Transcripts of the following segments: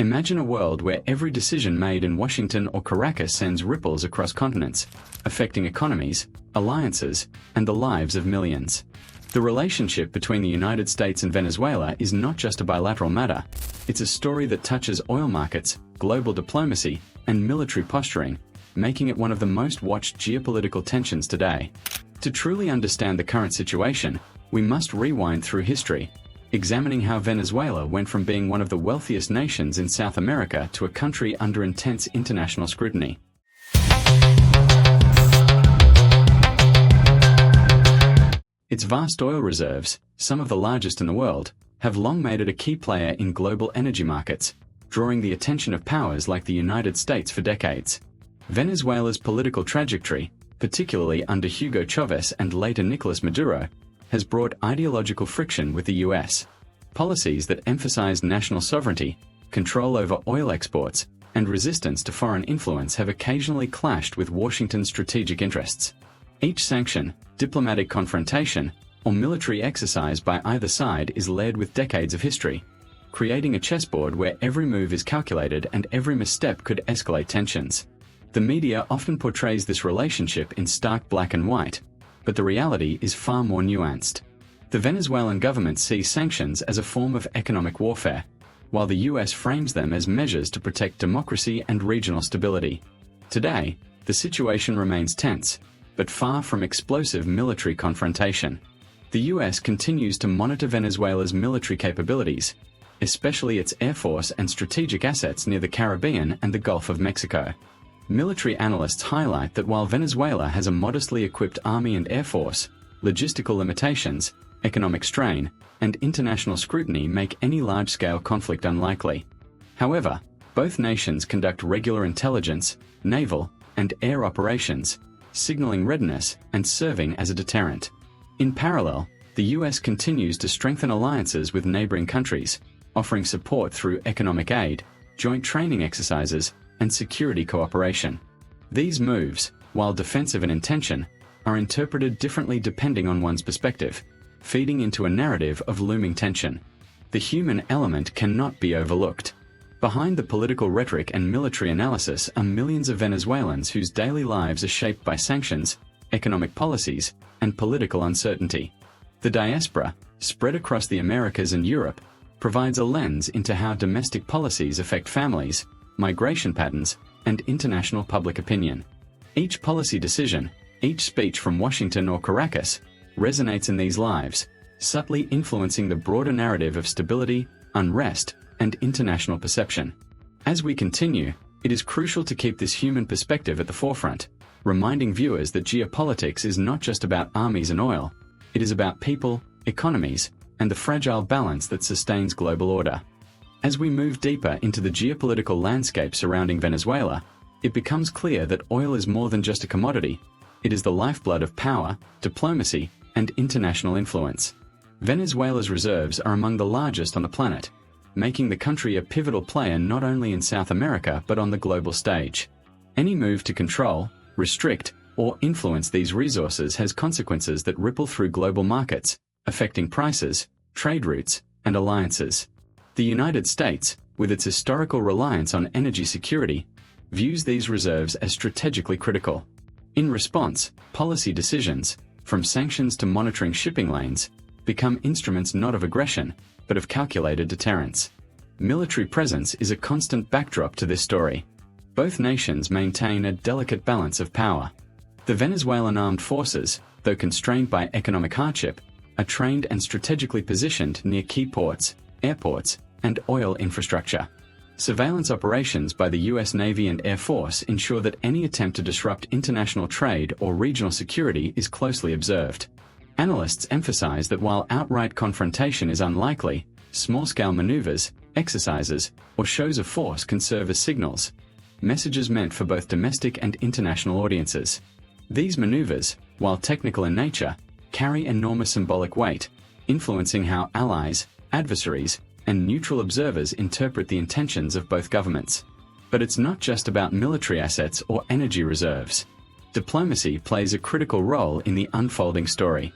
Imagine a world where every decision made in Washington or Caracas sends ripples across continents, affecting economies, alliances, and the lives of millions. The relationship between the United States and Venezuela is not just a bilateral matter. It's a story that touches oil markets, global diplomacy, and military posturing, making it one of the most watched geopolitical tensions today. To truly understand the current situation, we must rewind through history, examining how Venezuela went from being one of the wealthiest nations in South America to a country under intense international scrutiny. Its vast oil reserves, some of the largest in the world, have long made it a key player in global energy markets, drawing the attention of powers like the United States for decades. Venezuela's political trajectory, particularly under Hugo Chavez and later Nicolas Maduro, has brought ideological friction with the US. Policies that emphasized national sovereignty, control over oil exports, and resistance to foreign influence have occasionally clashed with Washington's strategic interests. Each sanction, diplomatic confrontation, or military exercise by either side is layered with decades of history, creating a chessboard where every move is calculated and every misstep could escalate tensions. The media often portrays this relationship in stark black and white, but the reality is far more nuanced. The Venezuelan government sees sanctions as a form of economic warfare, while the US frames them as measures to protect democracy and regional stability. Today, the situation remains tense, but far from explosive military confrontation. The US continues to monitor Venezuela's military capabilities, especially its air force and strategic assets near the Caribbean and the Gulf of Mexico. Military analysts highlight that while Venezuela has a modestly equipped army and air force, logistical limitations, economic strain, and international scrutiny make any large-scale conflict unlikely. However, both nations conduct regular intelligence, naval, and air operations, signaling readiness and serving as a deterrent. In parallel, the US continues to strengthen alliances with neighboring countries, offering support through economic aid, joint training exercises, and security cooperation. These moves, while defensive in intention, are interpreted differently depending on one's perspective, feeding into a narrative of looming tension. The human element cannot be overlooked. Behind the political rhetoric and military analysis are millions of Venezuelans whose daily lives are shaped by sanctions, economic policies, and political uncertainty. The diaspora, spread across the Americas and Europe, provides a lens into how domestic policies affect families, migration patterns, and international public opinion. Each policy decision, each speech from Washington or Caracas, resonates in these lives, subtly influencing the broader narrative of stability, unrest, and international perception. As we continue, it is crucial to keep this human perspective at the forefront, reminding viewers that geopolitics is not just about armies and oil, it is about people, economies, and the fragile balance that sustains global order. As we move deeper into the geopolitical landscape surrounding Venezuela, it becomes clear that oil is more than just a commodity. It is the lifeblood of power, diplomacy, and international influence. Venezuela's reserves are among the largest on the planet, making the country a pivotal player not only in South America but on the global stage. Any move to control, restrict, or influence these resources has consequences that ripple through global markets, affecting prices, trade routes, and alliances. The United States, with its historical reliance on energy security, views these reserves as strategically critical. In response, policy decisions, from sanctions to monitoring shipping lanes, become instruments not of aggression, but of calculated deterrence. Military presence is a constant backdrop to this story. Both nations maintain a delicate balance of power. The Venezuelan armed forces, though constrained by economic hardship, are trained and strategically positioned near key ports, airports, and oil infrastructure. Surveillance operations by the US Navy and Air Force ensure that any attempt to disrupt international trade or regional security is closely observed. Analysts emphasize that while outright confrontation is unlikely, small-scale maneuvers, exercises, or shows of force can serve as signals, messages meant for both domestic and international audiences. These maneuvers, while technical in nature, carry enormous symbolic weight, influencing how allies, adversaries, and neutral observers interpret the intentions of both governments. But it's not just about military assets or energy reserves. Diplomacy plays a critical role in the unfolding story.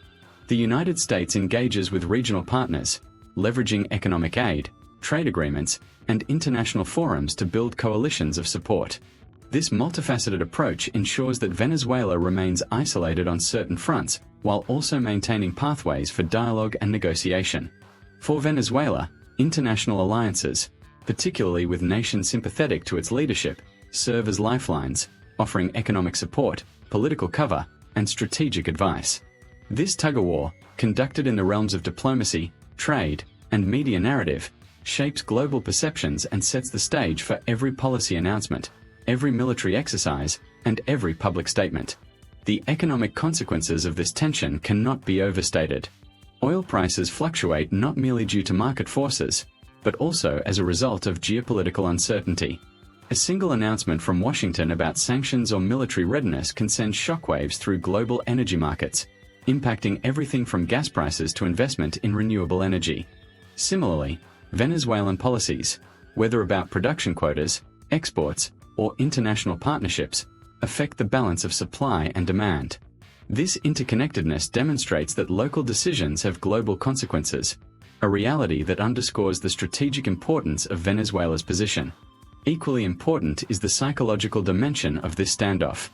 The United States engages with regional partners, leveraging economic aid, trade agreements, and international forums to build coalitions of support. This multifaceted approach ensures that Venezuela remains isolated on certain fronts, while also maintaining pathways for dialogue and negotiation. For Venezuela, international alliances, particularly with nations sympathetic to its leadership, serve as lifelines, offering economic support, political cover, and strategic advice. This tug-of-war, conducted in the realms of diplomacy, trade, and media narrative, shapes global perceptions and sets the stage for every policy announcement, every military exercise, and every public statement. The economic consequences of this tension cannot be overstated. Oil prices fluctuate not merely due to market forces, but also as a result of geopolitical uncertainty. A single announcement from Washington about sanctions or military readiness can send shockwaves through global energy markets, impacting everything from gas prices to investment in renewable energy. Similarly, Venezuelan policies, whether about production quotas, exports, or international partnerships, affect the balance of supply and demand. This interconnectedness demonstrates that local decisions have global consequences, a reality that underscores the strategic importance of Venezuela's position. Equally important is the psychological dimension of this standoff.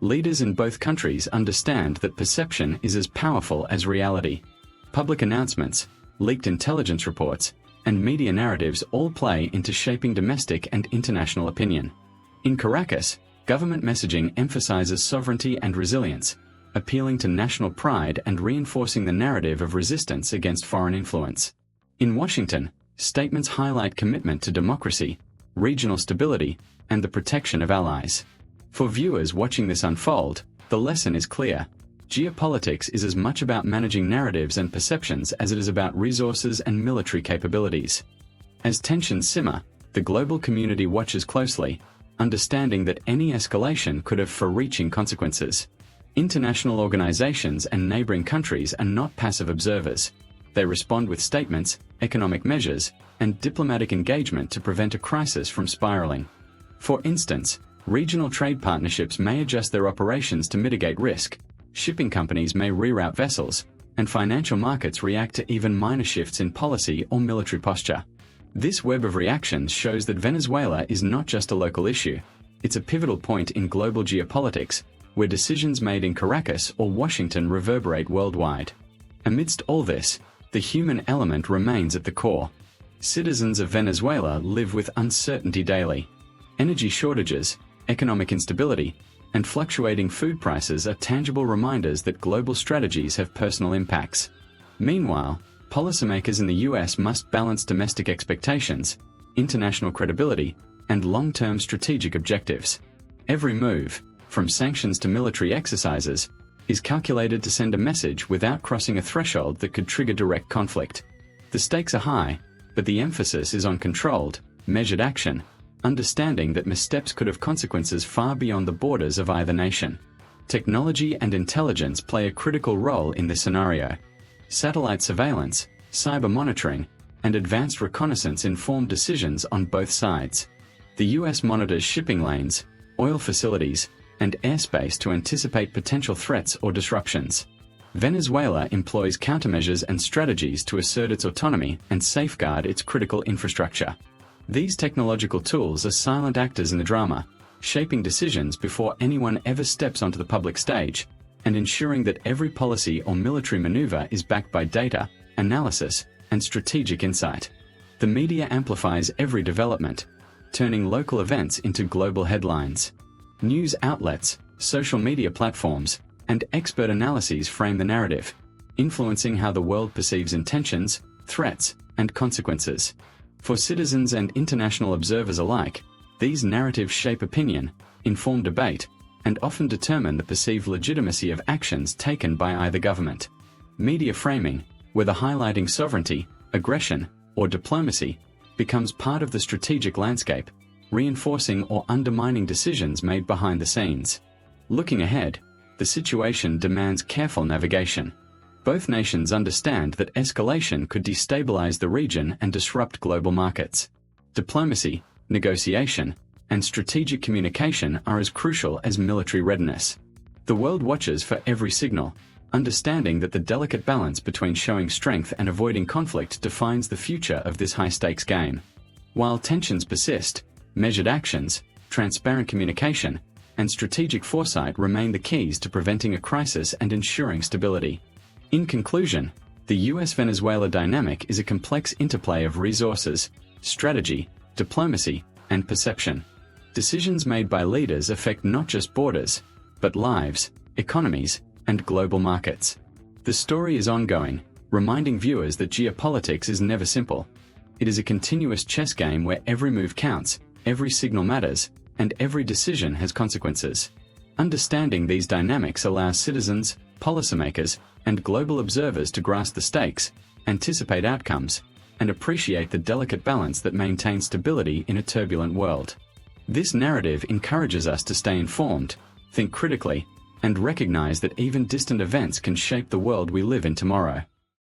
Leaders in both countries understand that perception is as powerful as reality. Public announcements, leaked intelligence reports, and media narratives all play into shaping domestic and international opinion. In Caracas, government messaging emphasizes sovereignty and resilience, appealing to national pride and reinforcing the narrative of resistance against foreign influence. In Washington, statements highlight commitment to democracy, regional stability, and the protection of allies. For viewers watching this unfold, the lesson is clear. Geopolitics is as much about managing narratives and perceptions as it is about resources and military capabilities. As tensions simmer, the global community watches closely, understanding that any escalation could have far-reaching consequences. International organizations and neighboring countries are not passive observers. They respond with statements, economic measures, and diplomatic engagement to prevent a crisis from spiraling. For instance, regional trade partnerships may adjust their operations to mitigate risk, shipping companies may reroute vessels, and financial markets react to even minor shifts in policy or military posture. This web of reactions shows that Venezuela is not just a local issue, it's a pivotal point in global geopolitics, where decisions made in Caracas or Washington reverberate worldwide. Amidst all this, the human element remains at the core. Citizens of Venezuela live with uncertainty daily. Energy shortages, economic instability, and fluctuating food prices are tangible reminders that global strategies have personal impacts. Meanwhile, policymakers in the US must balance domestic expectations, international credibility, and long-term strategic objectives. Every move, from sanctions to military exercises, is calculated to send a message without crossing a threshold that could trigger direct conflict. The stakes are high, but the emphasis is on controlled, measured action, understanding that missteps could have consequences far beyond the borders of either nation. Technology and intelligence play a critical role in this scenario. Satellite surveillance, cyber monitoring, and advanced reconnaissance inform decisions on both sides. The US monitors shipping lanes, oil facilities, and airspace to anticipate potential threats or disruptions. Venezuela employs countermeasures and strategies to assert its autonomy and safeguard its critical infrastructure. These technological tools are silent actors in the drama, shaping decisions before anyone ever steps onto the public stage, and ensuring that every policy or military maneuver is backed by data, analysis, and strategic insight. The media amplifies every development, turning local events into global headlines. News outlets, social media platforms, and expert analyses frame the narrative, influencing how the world perceives intentions, threats, and consequences. For citizens and international observers alike, these narratives shape opinion, inform debate, and often determine the perceived legitimacy of actions taken by either government. Media framing, whether highlighting sovereignty, aggression, or diplomacy, becomes part of the strategic landscape, reinforcing or undermining decisions made behind the scenes. Looking ahead, the situation demands careful navigation. Both nations understand that escalation could destabilize the region and disrupt global markets. Diplomacy, negotiation, and strategic communication are as crucial as military readiness. The world watches for every signal, understanding that the delicate balance between showing strength and avoiding conflict defines the future of this high-stakes game. While tensions persist, measured actions, transparent communication, and strategic foresight remain the keys to preventing a crisis and ensuring stability. In conclusion, the US-Venezuela dynamic is a complex interplay of resources, strategy, diplomacy, and perception. Decisions made by leaders affect not just borders, but lives, economies, and global markets. The story is ongoing, reminding viewers that geopolitics is never simple. It is a continuous chess game where every move counts, every signal matters, and every decision has consequences. Understanding these dynamics allows citizens, policymakers, and global observers to grasp the stakes, anticipate outcomes, and appreciate the delicate balance that maintains stability in a turbulent world. This narrative encourages us to stay informed, think critically, and recognize that even distant events can shape the world we live in tomorrow.